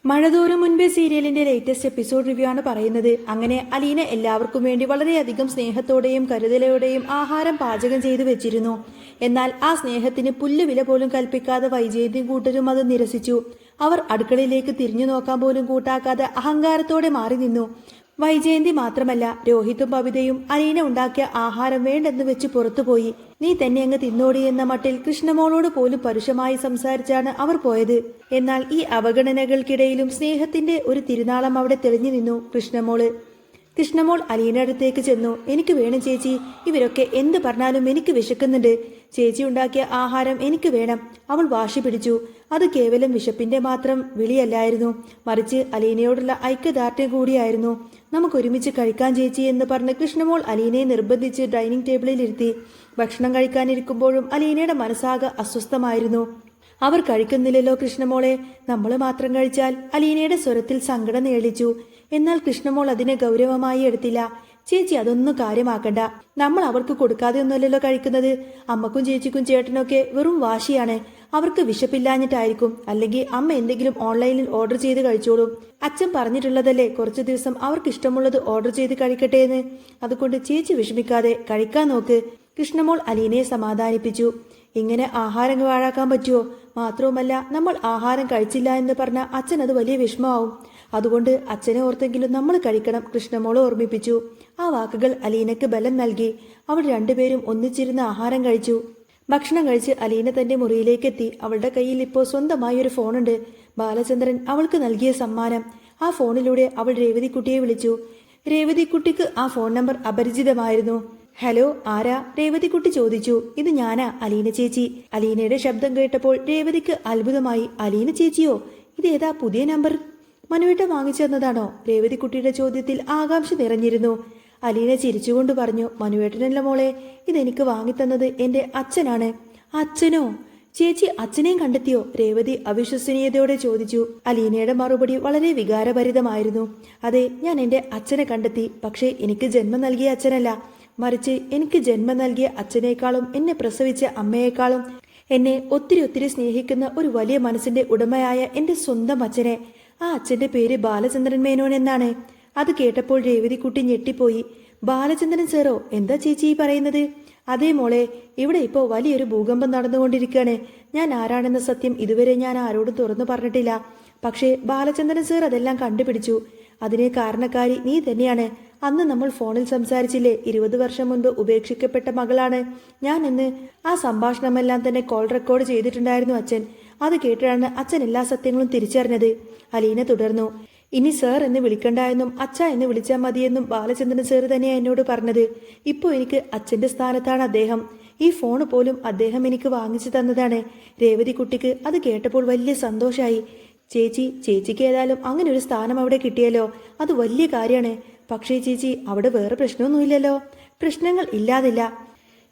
മഴതോറും മുൻപേ സീരിയലിന്റെ latest episode review ആണ് പറയുന്നത്. അങ്ങനെ അലീന എല്ലാവർക്കും വേണ്ടി വളരെയധികം സ്നേഹത്തോടെയും കരുതലോടെയും ആഹാരം പാചകം ചെയ്തു വെച്ചിരുന്നു. എന്നാൽ ആ സ്നേഹത്തിന് പുല്ലുവില പോലും കൽപ്പിക്കാതെ വൈജയന്തിയും കൂട്ടരും അത് നിരസിച്ചു. അവർ അടുക്കളയിലേക്ക് തിരിഞ്ഞു നോക്കാൻ പോലും കൂട്ടാക്കാതെ അഹങ്കാരത്തോടെ മാറി നിന്നു. വൈജയന്തി മാത്രമല്ല, രോഹിതും ബബിതയും അലീന ഉണ്ടാക്കിയ ആഹാരം വേണ്ടെന്ന് വെച്ച് പുറത്തുപോയി. നീ തന്നെ അങ്ങ് തിന്നോടി എന്ന മട്ടിൽ കൃഷ്ണമോളോട് പോലും പരുഷമായി സംസാരിച്ചാണ് അവർ പോയത്. എന്നാൽ ഈ അവഗണനകൾക്കിടയിലും സ്നേഹത്തിന്റെ ഒരു തിരുനാളം അവിടെ തെളിഞ്ഞു നിന്നു കൃഷ്ണമോൾ അലീന അടുത്തേക്ക് ചെന്നു. എനിക്ക് വേണം ചേച്ചി, ഇവരൊക്കെ എന്ത് പറഞ്ഞാലും എനിക്ക് വിശക്കുന്നുണ്ട്. ചേച്ചി ഉണ്ടാക്കിയ ആഹാരം എനിക്ക് വേണം. അവൾ വാശി പിടിച്ചു. അത് കേവലം വിശപ്പിന്റെ മാത്രം വിളിയല്ലായിരുന്നു, മറിച്ച് അലീനയോടുള്ള ഐക്യദാർഢ്യം കൂടിയായിരുന്നു. നമുക്കൊരുമിച്ച് കഴിക്കാൻ ചേച്ചി എന്ന് പറഞ്ഞ് കൃഷ്ണമോൾ അലീനയെ നിർബന്ധിച്ച് ഡൈനിങ് ടേബിളിൽ ഇരുത്തി. ഭക്ഷണം കഴിക്കാനിരിക്കുമ്പോഴും അലീനയുടെ മനസ്സാകെ അസ്വസ്ഥമായിരുന്നു. അവർ കഴിക്കുന്നില്ലല്ലോ കൃഷ്ണമോളെ, നമ്മൾ മാത്രം കഴിച്ചാൽ. അലീനയുടെ സ്വരത്തിൽ സങ്കടം നേളിച്ചു. എന്നാൽ കൃഷ്ണമോൾ അതിനെ ഗൗരവമായി എടുത്തില്ല. ചേച്ചി അതൊന്നും കാര്യമാക്കണ്ട, നമ്മൾ അവർക്ക് കൊടുക്കാതെ ഒന്നുമല്ലല്ലോ കഴിക്കുന്നത്. അമ്മക്കും ചേച്ചിക്കും ചേട്ടനൊക്കെ വെറും വാശിയാണ്. അവർക്ക് വിശപ്പില്ലാഞ്ഞിട്ടായിരിക്കും, അല്ലെങ്കിൽ അമ്മ എന്തെങ്കിലും ഓൺലൈനിൽ ഓർഡർ ചെയ്ത് കഴിച്ചോളും. അച്ഛൻ പറഞ്ഞിട്ടുള്ളതല്ലേ കുറച്ചു ദിവസം അവർക്ക് ഇഷ്ടമുള്ളത് ഓർഡർ ചെയ്ത് കഴിക്കട്ടെ എന്ന്. അതുകൊണ്ട് ചേച്ചി വിഷമിക്കാതെ കഴിക്കാൻ നോക്ക്. കൃഷ്ണമോൾ അലീനയെ സമാധാനിപ്പിച്ചു. ഇങ്ങനെ ആഹാരം വാഴാക്കാൻ പറ്റുമോ? മാത്രവുമല്ല, നമ്മൾ ആഹാരം കഴിച്ചില്ല എന്ന് പറഞ്ഞാൽ അച്ഛൻ അത് വലിയ വിഷമമാവും. അതുകൊണ്ട് അച്ഛനെ ഓർത്തെങ്കിലും നമ്മൾ കഴിക്കണം, കൃഷ്ണമോൾ ഓർമ്മിപ്പിച്ചു. ആ വാക്കുകൾ അലീനയ്ക്ക് ബലം നൽകി. അവർ രണ്ടുപേരും ഒന്നിച്ചിരുന്ന് ആഹാരം കഴിച്ചു. ഭക്ഷണം കഴിച്ച് അലീന തന്റെ മുറിയിലേക്കെത്തി. അവളുടെ കയ്യിൽ ഇപ്പോൾ സ്വന്തമായി ഒരു ഫോണുണ്ട്. ബാലചന്ദ്രൻ അവൾക്ക് നൽകിയ സമ്മാനം. ആ ഫോണിലൂടെ അവൾ രേവതിക്കുട്ടിയെ വിളിച്ചു. രേവതിക്കുട്ടിക്ക് ആ ഫോൺ നമ്പർ അപരിചിതമായിരുന്നു. ഹലോ, ആരാ? രേവതിക്കുട്ടി ചോദിച്ചു. ഇത് ഞാനാ, അലീന ചേച്ചി. അലീനയുടെ ശബ്ദം കേട്ടപ്പോൾ രേവതിക്ക് അത്ഭുതമായി. അലീന ചേച്ചിയോ? ഇതേതാ പുതിയ നമ്പർ? മനുവേട്ട വാങ്ങിച്ചു തന്നതാണോ? രേവതിക്കുട്ടിയുടെ ചോദ്യത്തിൽ ആകാംക്ഷ നിറഞ്ഞിരുന്നു. അലീന ചിരിച്ചുകൊണ്ട് പറഞ്ഞു, മനുവേട്ടനല്ല മോളെ, ഇതെനിക്ക് വാങ്ങിത്തന്നത് എന്റെ അച്ഛനാണ്. അച്ഛനോ? ചേച്ചി അച്ഛനെയും കണ്ടെത്തിയോ? രേവതി അവിശ്വസനീയതയോടെ ചോദിച്ചു. അലീനയുടെ മറുപടി വളരെ വികാരഭരിതമായിരുന്നു. അതെ, ഞാൻ എന്റെ അച്ഛനെ കണ്ടെത്തി. പക്ഷേ എനിക്ക് ജന്മം നൽകിയ അച്ഛനല്ല, മറിച്ച് എനിക്ക് ജന്മം നൽകിയ അച്ഛനേക്കാളും എന്നെ പ്രസവിച്ച അമ്മയേക്കാളും എന്നെ ഒത്തിരി ഒത്തിരി സ്നേഹിക്കുന്ന ഒരു വലിയ മനസ്സിന്റെ ഉടമയായ എന്റെ സ്വന്തം അച്ഛനെ. ആ അച്ഛന്റെ പേര് ബാലചന്ദ്രൻ മേനോൻ എന്നാണ്. അത് കേട്ടപ്പോൾ രേവതിക്കുട്ടി ഞെട്ടിപ്പോയി. ബാലചന്ദ്രൻ സാറോ? എന്താ ചേച്ചി ഈ പറയുന്നത്? അതേ മോളെ, ഇവിടെ ഇപ്പോൾ വലിയൊരു ഭൂകമ്പം നടന്നുകൊണ്ടിരിക്കുകയാണ്. ഞാൻ ആരാണെന്ന സത്യം ഇതുവരെ ഞാൻ ആരോടും തുറന്നു പറഞ്ഞിട്ടില്ല. പക്ഷേ ബാലചന്ദ്രൻ സാർ അതെല്ലാം കണ്ടുപിടിച്ചു. അതിനെ കാരണക്കാരി നീ തന്നെയാണ്. അന്ന് നമ്മൾ ഫോണിൽ സംസാരിച്ചില്ലേ? 20 വർഷം മുൻപ് ഉപേക്ഷിക്കപ്പെട്ട മകളാണ് ഞാൻ എന്ന്. ആ സംഭാഷണമെല്ലാം തന്നെ കോൾ റെക്കോർഡ് ചെയ്തിട്ടുണ്ടായിരുന്നു അച്ഛൻ. അത് കേട്ടിട്ടാണ് അച്ഛൻ എല്ലാ സത്യങ്ങളും തിരിച്ചറിഞ്ഞത്. അലീന തുടർന്നു. ഇനി സർ എന്ന് വിളിക്കണ്ട എന്നും അച്ഛ എന്ന് വിളിച്ചാൽ മതിയെന്നും ബാലചന്ദ്രൻ സാർ തന്നെയാണ് എന്നോട് പറഞ്ഞത്. ഇപ്പോൾ എനിക്ക് അച്ഛന്റെ സ്ഥാനത്താണ് അദ്ദേഹം. ഈ ഫോണ് പോലും അദ്ദേഹം എനിക്ക് വാങ്ങിച്ചു തന്നതാണ്. രേവതിക്കുട്ടിക്ക് അത് കേട്ടപ്പോൾ വലിയ സന്തോഷമായി. ചേച്ചിക്ക് ഏതായാലും അങ്ങനെ ഒരു സ്ഥാനം അവിടെ കിട്ടിയല്ലോ, അത് വലിയ കാര്യമാണ്. പക്ഷേ ചേച്ചി, അവിടെ വേറെ പ്രശ്നമൊന്നുമില്ലല്ലോ? പ്രശ്നങ്ങൾ ഇല്ലാതില്ല.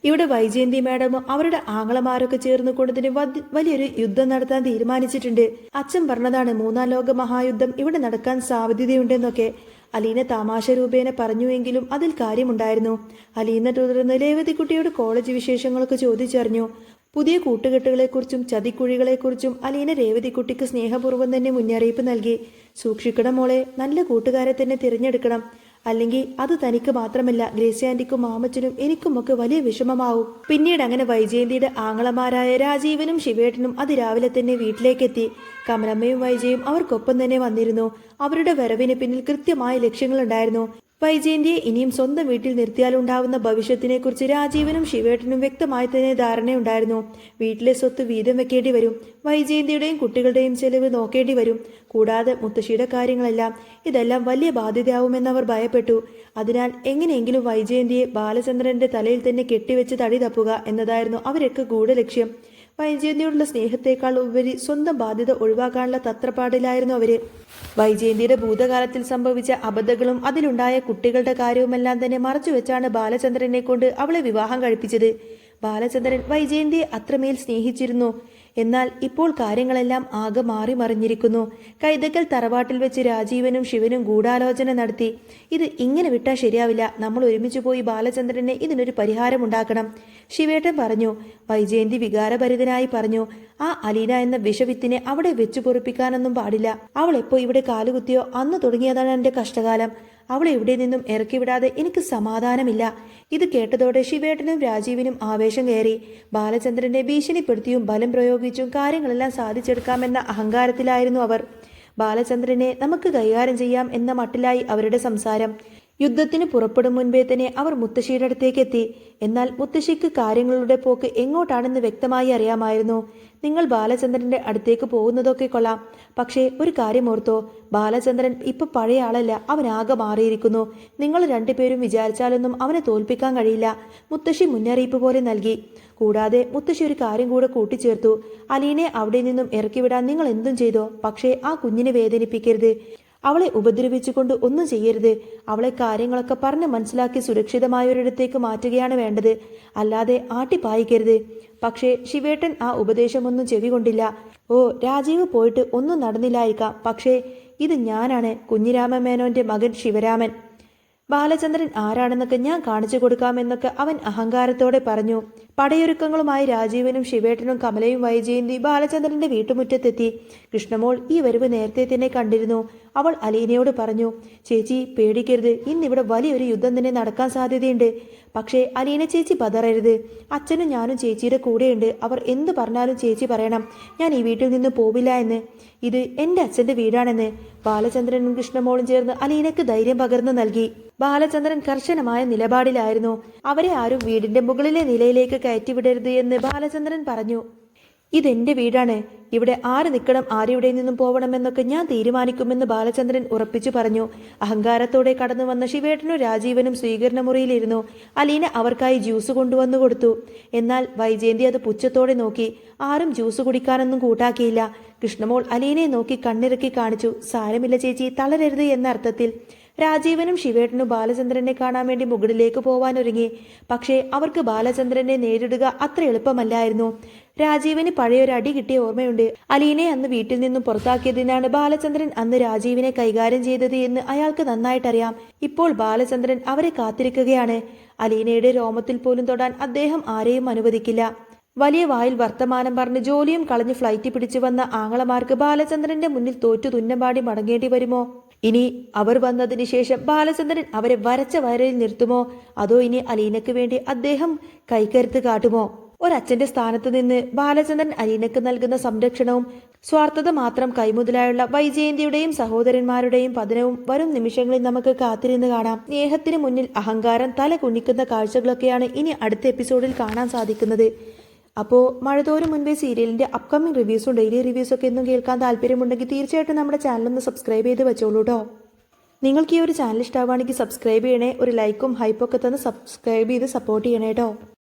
ഇവിടെ വൈജയന്തി മാഡമും അവരുടെ ആങ്ങളമാരൊക്കെ ചേർന്ന് കൊണ്ടതിന് വലിയൊരു യുദ്ധം നടത്താൻ തീരുമാനിച്ചിട്ടുണ്ട്. അച്ഛൻ പറഞ്ഞതാണ് 3ാം ലോക മഹായുദ്ധം ഇവിടെ നടക്കാൻ സാധ്യതയുണ്ടെന്നൊക്കെ. അലീന തമാശ രൂപേണ പറഞ്ഞുവെങ്കിലും അതിൽ കാര്യമുണ്ടായിരുന്നു. അലീന തുടർന്ന് രേവതിക്കുട്ടിയോട് കോളേജ് വിശേഷങ്ങളൊക്കെ ചോദിച്ചറിഞ്ഞു. പുതിയ കൂട്ടുകെട്ടുകളെക്കുറിച്ചും ചതിക്കുഴികളെക്കുറിച്ചും അലീന രേവതിക്കുട്ടിക്ക് സ്നേഹപൂർവ്വം തന്നെ മുന്നറിയിപ്പ് നൽകി. സൂക്ഷിക്കണം മോളെ, നല്ല കൂട്ടുകാരെ തന്നെ തിരഞ്ഞെടുക്കണം. അല്ലെങ്കിൽ അത് തനിക്ക് മാത്രമല്ല, ഗ്രേസി ആന്റിക്കും മാമച്ചനും എനിക്കുമൊക്കെ വലിയ വിഷമമാവും. പിന്നീട് അങ്ങനെ വൈജയന്തിയുടെ ആങ്ങളമാരായ രാജീവനും ശിവേട്ടനും അതിരാവിലെ തന്നെ വീട്ടിലേക്കെത്തി. കമലമ്മയും വൈജയും അവർക്കൊപ്പം തന്നെ വന്നിരുന്നു. അവരുടെ വരവിന് പിന്നിൽ കൃത്യമായ ലക്ഷ്യങ്ങളുണ്ടായിരുന്നു. വൈജയന്തിയെ ഇനിയും സ്വന്തം വീട്ടിൽ നിർത്തിയാലുണ്ടാവുന്ന ഭവിഷ്യത്തിനെക്കുറിച്ച് രാജീവനും ശിവേട്ടനും വ്യക്തമായി തന്നെ ധാരണയുണ്ടായിരുന്നു. വീട്ടിലെ സ്വത്ത് വീതം വെക്കേണ്ടി വരും. വൈജയന്തിയുടെയും കുട്ടികളുടെയും ചെലവ് നോക്കേണ്ടി വരും. കൂടാതെ മുത്തശ്ശിയുടെ കാര്യങ്ങളെല്ലാം. ഇതെല്ലാം വലിയ ബാധ്യതയാവുമെന്നവർ ഭയപ്പെട്ടു. അതിനാൽ എങ്ങനെയെങ്കിലും വൈജയന്തിയെ ബാലചന്ദ്രന്റെ തലയിൽ തന്നെ കെട്ടിവെച്ച് തടി തപ്പുക എന്നതായിരുന്നു അവരൊക്കെ ഗൂഢലക്ഷ്യം. വൈജയന്തിയോടുള്ള സ്നേഹത്തെക്കാൾ ഉപരി സ്വന്തം ബാധ്യത ഒഴിവാക്കാനുള്ള തത്രപ്പാടിലായിരുന്നു അവര്. വൈജയന്തിയുടെ ഭൂതകാലത്തിൽ സംഭവിച്ച അബദ്ധങ്ങളും അതിലുണ്ടായ കുട്ടികളുടെ കാര്യവുമെല്ലാം തന്നെ മറച്ചുവെച്ചാണ് ബാലചന്ദ്രനെ കൊണ്ട് അവളെ വിവാഹം കഴിപ്പിച്ചത്. ബാലചന്ദ്രൻ വൈജയന്തിയെ അത്രമേൽ സ്നേഹിച്ചിരുന്നു. എന്നാൽ ഇപ്പോൾ കാര്യങ്ങളെല്ലാം ആകെ മാറി മറിഞ്ഞിരിക്കുന്നു. കൈതക്കൽ തറവാട്ടിൽ വെച്ച് രാജീവനും ശിവനും ഗൂഢാലോചന നടത്തി. ഇത് ഇങ്ങനെ വിട്ടാൽ ശരിയാവില്ല. നമ്മൾ ഒരുമിച്ച് പോയി ബാലചന്ദ്രനെ ഇതിനൊരു പരിഹാരമുണ്ടാക്കണം. ശിവേട്ടൻ പറഞ്ഞു. വൈജയന്തി വികാരഭരിതനായി പറഞ്ഞു. ആ അലീന എന്ന വിഷവിത്തിനെ അവിടെ വെച്ചു പൊറിപ്പിക്കാനൊന്നും പാടില്ല. അവൾ എപ്പോ ഇവിടെ കാലുകുത്തിയോ അന്ന് തുടങ്ങിയതാണ് എൻ്റെ കഷ്ടകാലം. അവളെ ഇവിടെ നിന്നും ഇറക്കി വിടാതെ എനിക്ക് സമാധാനമില്ല. ഇത് കേട്ടതോടെ ശിവേട്ടനും രാജീവിനും ആവേശം കയറി. ബാലചന്ദ്രനെ ഭീഷണിപ്പെടുത്തിയും ബലം പ്രയോഗിച്ചും കാര്യങ്ങളെല്ലാം സാധിച്ചെടുക്കാമെന്ന അഹങ്കാരത്തിലായിരുന്നു അവർ. ബാലചന്ദ്രനെ നമുക്ക് കൈകാര്യം ചെയ്യാം എന്ന മട്ടിലായി അവരുടെ സംസാരം. യുദ്ധത്തിന് പുറപ്പെടും മുൻപേ തന്നെ അവർ മുത്തശ്ശിയുടെ അടുത്തേക്ക് എത്തി. എന്നാൽ മുത്തശ്ശിക്ക് കാര്യങ്ങളുടെ പോക്ക് എങ്ങോട്ടാണെന്ന് വ്യക്തമായി അറിയാമായിരുന്നു. നിങ്ങൾ ബാലചന്ദ്രന്റെ അടുത്തേക്ക് പോകുന്നതൊക്കെ കൊള്ളാം, പക്ഷേ ഒരു കാര്യം ഓർത്തോ, ബാലചന്ദ്രൻ ഇപ്പൊ പഴയ ആളല്ല. അവനാകെ മാറിയിരിക്കുന്നു. നിങ്ങൾ രണ്ടുപേരും വിചാരിച്ചാലൊന്നും അവനെ തോൽപ്പിക്കാൻ കഴിയില്ല. മുത്തശ്ശി മുന്നറിയിപ്പ് പോലെ നൽകി. കൂടാതെ മുത്തശ്ശി ഒരു കാര്യം കൂടെ കൂട്ടിച്ചേർത്തു. അലീനെ അവിടെ നിന്നും ഇറക്കിവിടാൻ നിങ്ങൾ എന്തും ചെയ്തോ, പക്ഷേ ആ കുഞ്ഞിനെ വേദനിപ്പിക്കരുത്. അവളെ ഉപദ്രവിച്ചുകൊണ്ട് ഒന്നും ചെയ്യരുത്. അവളെ കാര്യങ്ങളൊക്കെ പറഞ്ഞ് മനസ്സിലാക്കി സുരക്ഷിതമായൊരിടത്തേക്ക് മാറ്റുകയാണ് വേണ്ടത്, അല്ലാതെ ആട്ടിപ്പായിക്കരുത്. പക്ഷേ ശിവേട്ടൻ ആ ഉപദേശമൊന്നും ചെവികൊണ്ടില്ല. ഓ, രാജീവ് പോയിട്ട് ഒന്നും നടന്നില്ലായിരിക്കാം, പക്ഷേ ഇത് ഞാനാണ്, കുഞ്ഞിരാമ മേനോന്റെ മകൻ ശിവരാമൻ. ബാലചന്ദ്രൻ ആരാണെന്നൊക്കെ ഞാൻ കാണിച്ചു കൊടുക്കാമെന്നൊക്കെ അവൻ അഹങ്കാരത്തോടെ പറഞ്ഞു. പടയൊരുക്കങ്ങളുമായി രാജീവനും ശിവേട്ടനും കമലയും വൈജയന്തി ബാലചന്ദ്രന്റെ വീട്ടുമുറ്റത്തെത്തി. കൃഷ്ണമോൾ ഈ വരവ് നേരത്തെ തന്നെ കണ്ടിരുന്നു. അവൾ അലീനയോട് പറഞ്ഞു. ചേച്ചി പേടിക്കരുത്, ഇന്നിവിടെ വലിയൊരു യുദ്ധം തന്നെ നടക്കാൻ സാധ്യതയുണ്ട്. പക്ഷേ അലീന ചേച്ചി പതറരുത്. അച്ഛനും ഞാനും ചേച്ചിയുടെ കൂടെയുണ്ട്. അവർ എന്തു പറഞ്ഞാലും ചേച്ചി പറയണം, ഞാൻ ഈ വീട്ടിൽ നിന്ന് പോവില്ല എന്ന്. ഇത് എൻ്റെ അച്ഛൻ്റെ വീടാണെന്ന്. ബാലചന്ദ്രനും കൃഷ്ണമോളും ചേർന്ന് അലീനയ്ക്ക് ധൈര്യം പകർന്നു നൽകി. ബാലചന്ദ്രൻ കർശനമായ നിലപാടിലായിരുന്നു. അവരെ ആരും വീടിന്റെ മുകളിലെ നിലയിലേക്ക് കയറ്റിവിടരുത് എന്ന് ബാലചന്ദ്രൻ പറഞ്ഞു. ഇതെന്റെ വീടാണ്. ഇവിടെ ആര് നിൽക്കണം, ആരിവിടെ നിന്നും പോകണമെന്നൊക്കെ ഞാൻ തീരുമാനിക്കുമെന്ന് ബാലചന്ദ്രൻ ഉറപ്പിച്ചു പറഞ്ഞു. അഹങ്കാരത്തോടെ കടന്നു വന്ന ശിവേട്ടനും രാജീവനും സ്വീകരണ മുറിയിലിരുന്നു. അലീന അവർക്കായി ജ്യൂസ് കൊണ്ടുവന്നു കൊടുത്തു. എന്നാൽ വൈജയന്തി അത് പുച്ഛത്തോടെ നോക്കി. ആരും ജ്യൂസ് കുടിക്കാനൊന്നും കൂട്ടാക്കിയില്ല. കൃഷ്ണമോൾ അലീനയെ നോക്കി കണ്ണിറുക്കി കാണിച്ചു. സാരമില്ല ചേച്ചി, തളരരുത് എന്ന അർത്ഥത്തിൽ. രാജീവനും ശിവേട്ടനും ബാലചന്ദ്രനെ കാണാൻ വേണ്ടി മുകളിലേക്ക് പോവാനൊരുങ്ങി. പക്ഷേ അവർക്ക് ബാലചന്ദ്രനെ നേരിടുക അത്ര എളുപ്പമല്ലായിരുന്നു. രാജീവിന് പഴയൊരു അടി കിട്ടിയ ഓർമ്മയുണ്ട്. അലീനെ അന്ന് വീട്ടിൽ നിന്നും പുറത്താക്കിയതിനാണ് ബാലചന്ദ്രൻ അന്ന് രാജീവിനെ കൈകാര്യം ചെയ്തത് എന്ന് അയാൾക്ക് നന്നായിട്ടറിയാം. ഇപ്പോൾ ബാലചന്ദ്രൻ അവരെ കാത്തിരിക്കുകയാണ്. അലീനയുടെ രോമത്തിൽ പോലും തൊടാൻ അദ്ദേഹം ആരെയും അനുവദിക്കില്ല. വലിയ വായിൽ വർത്തമാനം പറഞ്ഞ് ജോലിയും കളഞ്ഞ് ഫ്ലൈറ്റ് പിടിച്ചു വന്ന ആങ്ങളമാർക്ക് ബാലചന്ദ്രന്റെ മുന്നിൽ തോറ്റു തുന്നമ്പാടി മടങ്ങേണ്ടി വരുമോ? ഇനി അവർ വന്നതിന് ശേഷം ബാലചന്ദ്രൻ അവരെ വരച്ച വരയിൽ നിർത്തുമോ? അതോ ഇനി അലീനയ്ക്ക് വേണ്ടി അദ്ദേഹം കൈക്കരുത്ത് കാട്ടുമോ? ഒരച്ഛന്റെ സ്ഥാനത്ത് നിന്ന് ബാലചന്ദ്രൻ അലീനയ്ക്ക് നൽകുന്ന സംരക്ഷണവും സ്വാർത്ഥത മാത്രം കൈമുതലായുള്ള വൈജയന്തിയുടെയും സഹോദരന്മാരുടെയും പതനവും വരും നിമിഷങ്ങളിൽ നമുക്ക് കാത്തിരുന്ന് കാണാം. സ്നേഹത്തിന് മുന്നിൽ അഹങ്കാരം തല കുനിക്കുന്ന കാഴ്ചകളൊക്കെയാണ് ഇനി അടുത്ത എപ്പിസോഡിൽ കാണാൻ സാധിക്കുന്നത്. അപ്പോൾ മഴതോരും മുൻപേ സീരിയലിന്റെ അപ്കമിംഗ് റിവ്യൂസും ഡെയിലി റിവ്യൂസൊക്കെ എന്നും കേൾക്കാൻ താല്പര്യമുണ്ടെങ്കിൽ തീർച്ചയായിട്ടും നമ്മുടെ ചാനലൊന്ന് സബ്സ്ക്രൈബ് ചെയ്ത് വെച്ചോളൂ കേട്ടോ. നിങ്ങൾക്ക് ഈ ഒരു ചാനൽ ഇഷ്ടമാവുകയാണെങ്കിൽ സബ്സ്ക്രൈബ് ചെയ്യണേ. ഒരു ലൈക്കും ഹൈപ്പൊക്കെ തന്ന് സബ്സ്ക്രൈബ് ചെയ്ത് സപ്പോർട്ട് ചെയ്യണേ കേട്ടോ.